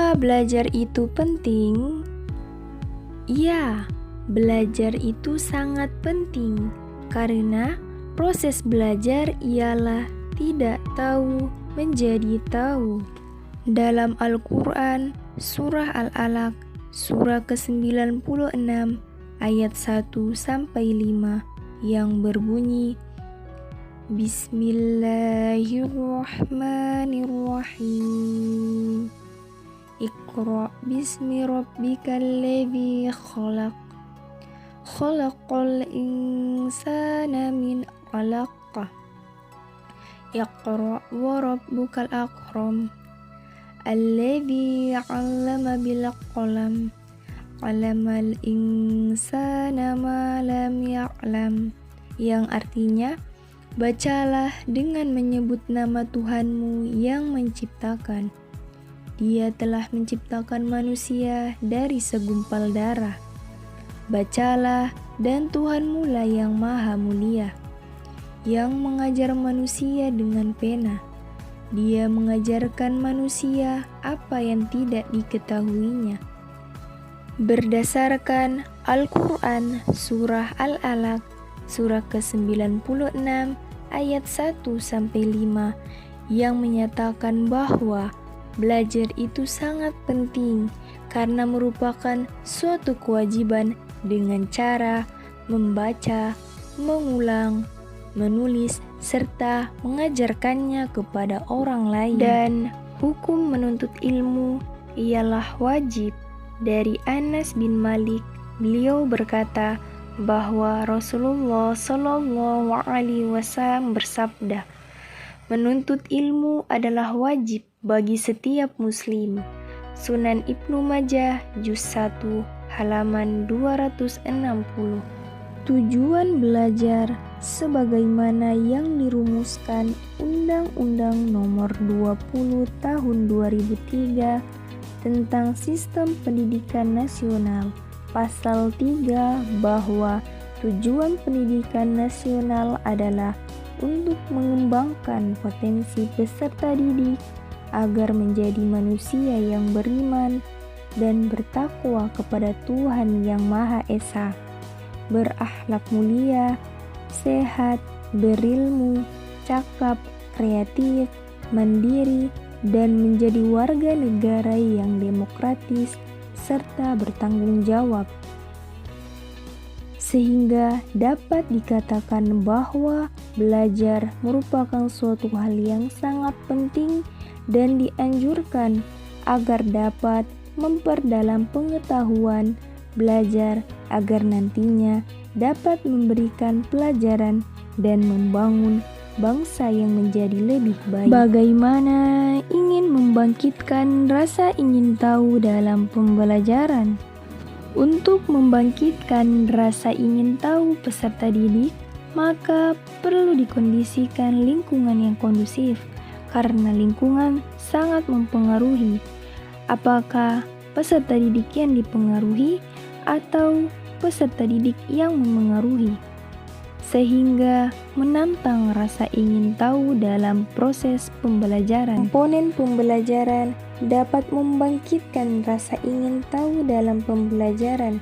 Apakah belajar itu penting? Ya, belajar itu sangat penting karena proses belajar ialah tidak tahu menjadi tahu. Dalam Al-Quran, Surah Al-Alaq, Surah ke-96, ayat 1-5 yang berbunyi, Bismillahirrahmanirrahim. Iqra bismi rabbikal ladzi khalaq. Khalaqal insana min 'alaq. Iqra wa rabbukal akram. Alladzi 'allama bil qalam. 'Allamal insana ma lam ya'lam. Yang artinya, bacalah dengan menyebut nama Tuhanmu yang menciptakan. Dia telah menciptakan manusia dari segumpal darah. Bacalah, dan Tuhanmu lah yang maha mulia, yang mengajar manusia dengan pena. Dia mengajarkan manusia apa yang tidak diketahuinya. Berdasarkan Al-Quran, Surah Al-Alaq, Surah ke-96, ayat 1-5, yang menyatakan bahwa belajar itu sangat penting karena merupakan suatu kewajiban dengan cara membaca, mengulang, menulis, serta mengajarkannya kepada orang lain. Dan hukum menuntut ilmu ialah wajib. Dari Anas bin Malik, beliau berkata bahwa Rasulullah SAW bersabda, menuntut ilmu adalah wajib bagi setiap muslim. Sunan Ibnu Majah, juz 1, halaman 260. Tujuan belajar sebagaimana yang dirumuskan Undang-Undang Nomor 20 Tahun 2003 tentang Sistem Pendidikan Nasional, Pasal 3, bahwa tujuan pendidikan nasional adalah untuk mengembangkan potensi peserta didik agar menjadi manusia yang beriman dan bertakwa kepada Tuhan Yang Maha Esa, berakhlak mulia, sehat, berilmu, cakap, kreatif, mandiri, dan menjadi warga negara yang demokratis serta bertanggung jawab. Sehingga dapat dikatakan bahwa belajar merupakan suatu hal yang sangat penting dan dianjurkan agar dapat memperdalam pengetahuan belajar agar nantinya dapat memberikan pelajaran dan membangun bangsa yang menjadi lebih baik. Bagaimana ingin membangkitkan rasa ingin tahu dalam pembelajaran? Untuk membangkitkan rasa ingin tahu peserta didik, maka perlu dikondisikan lingkungan yang kondusif, karena lingkungan sangat mempengaruhi apakah peserta didik yang dipengaruhi atau peserta didik yang memengaruhi, sehingga menantang rasa ingin tahu dalam proses pembelajaran. Komponen pembelajaran dapat membangkitkan rasa ingin tahu dalam pembelajaran.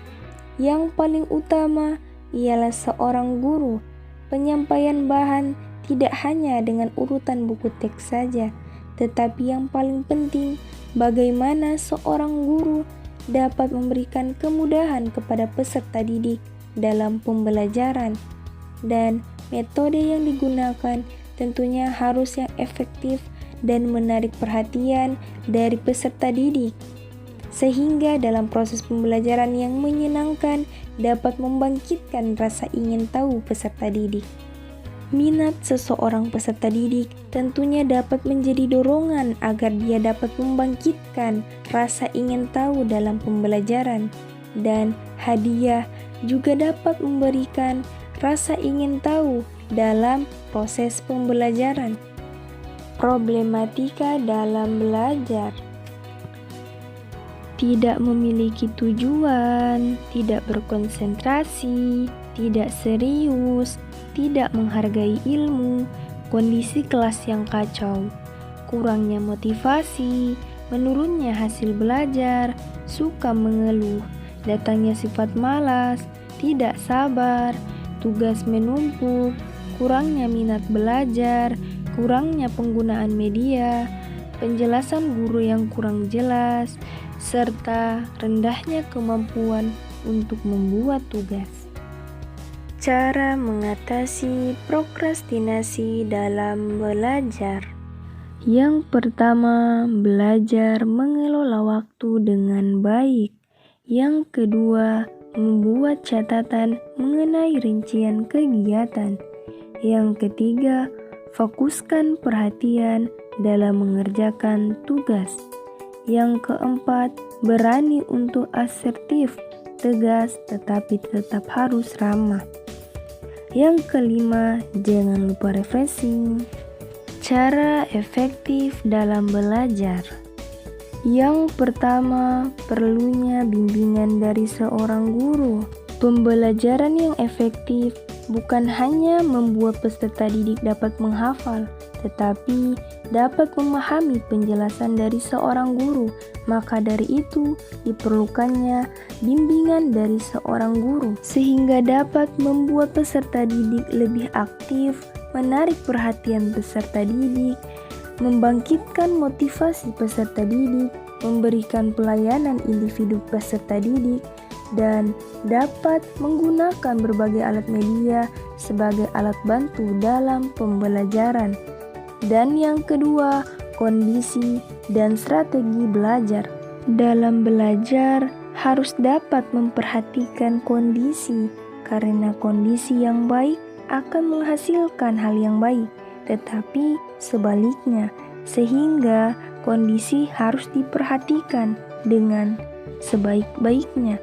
Yang paling utama ialah seorang guru. Penyampaian bahan tidak hanya dengan urutan buku teks saja, tetapi yang paling penting bagaimana seorang guru dapat memberikan kemudahan kepada peserta didik dalam pembelajaran. Dan metode yang digunakan tentunya harus yang efektif dan menarik perhatian dari peserta didik, sehingga dalam proses pembelajaran yang menyenangkan dapat membangkitkan rasa ingin tahu peserta didik. Minat seseorang peserta didik tentunya dapat menjadi dorongan agar dia dapat membangkitkan rasa ingin tahu dalam pembelajaran, dan hadiah juga dapat memberikan rasa ingin tahu dalam proses pembelajaran. Problematika dalam belajar: tidak memiliki tujuan, tidak berkonsentrasi, tidak serius, tidak menghargai ilmu, kondisi kelas yang kacau, kurangnya motivasi, menurunnya hasil belajar, suka mengeluh, datangnya sifat malas, tidak sabar, tugas menumpuk, kurangnya minat belajar, kurangnya penggunaan media, penjelasan guru yang kurang jelas, serta rendahnya kemampuan untuk membuat tugas. Cara mengatasi prokrastinasi dalam belajar. Yang pertama, belajar mengelola waktu dengan baik. Yang kedua, membuat catatan mengenai rincian kegiatan. Yang ketiga, fokuskan perhatian dalam mengerjakan tugas. Yang keempat, berani untuk asertif, tegas, tetapi tetap harus ramah. Yang kelima, jangan lupa refreshing. Cara efektif dalam belajar. Yang pertama, perlunya bimbingan dari seorang guru. Pembelajaran yang efektif bukan hanya membuat peserta didik dapat menghafal, tetapi dapat memahami penjelasan dari seorang guru. Maka dari itu, diperlukannya bimbingan dari seorang guru, sehingga dapat membuat peserta didik lebih aktif, menarik perhatian peserta didik, membangkitkan motivasi peserta didik, memberikan pelayanan individu peserta didik, dan dapat menggunakan berbagai alat media sebagai alat bantu dalam pembelajaran. Dan yang kedua, kondisi dan strategi belajar. Dalam belajar harus dapat memperhatikan kondisi, karena kondisi yang baik akan menghasilkan hal yang baik, tetapi sebaliknya, sehingga kondisi harus diperhatikan dengan sebaik-baiknya.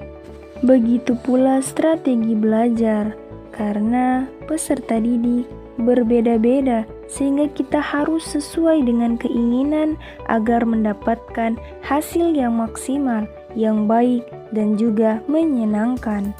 Begitu pula strategi belajar, karena peserta didik berbeda-beda, sehingga kita harus sesuai dengan keinginan agar mendapatkan hasil yang maksimal, yang baik, dan juga menyenangkan.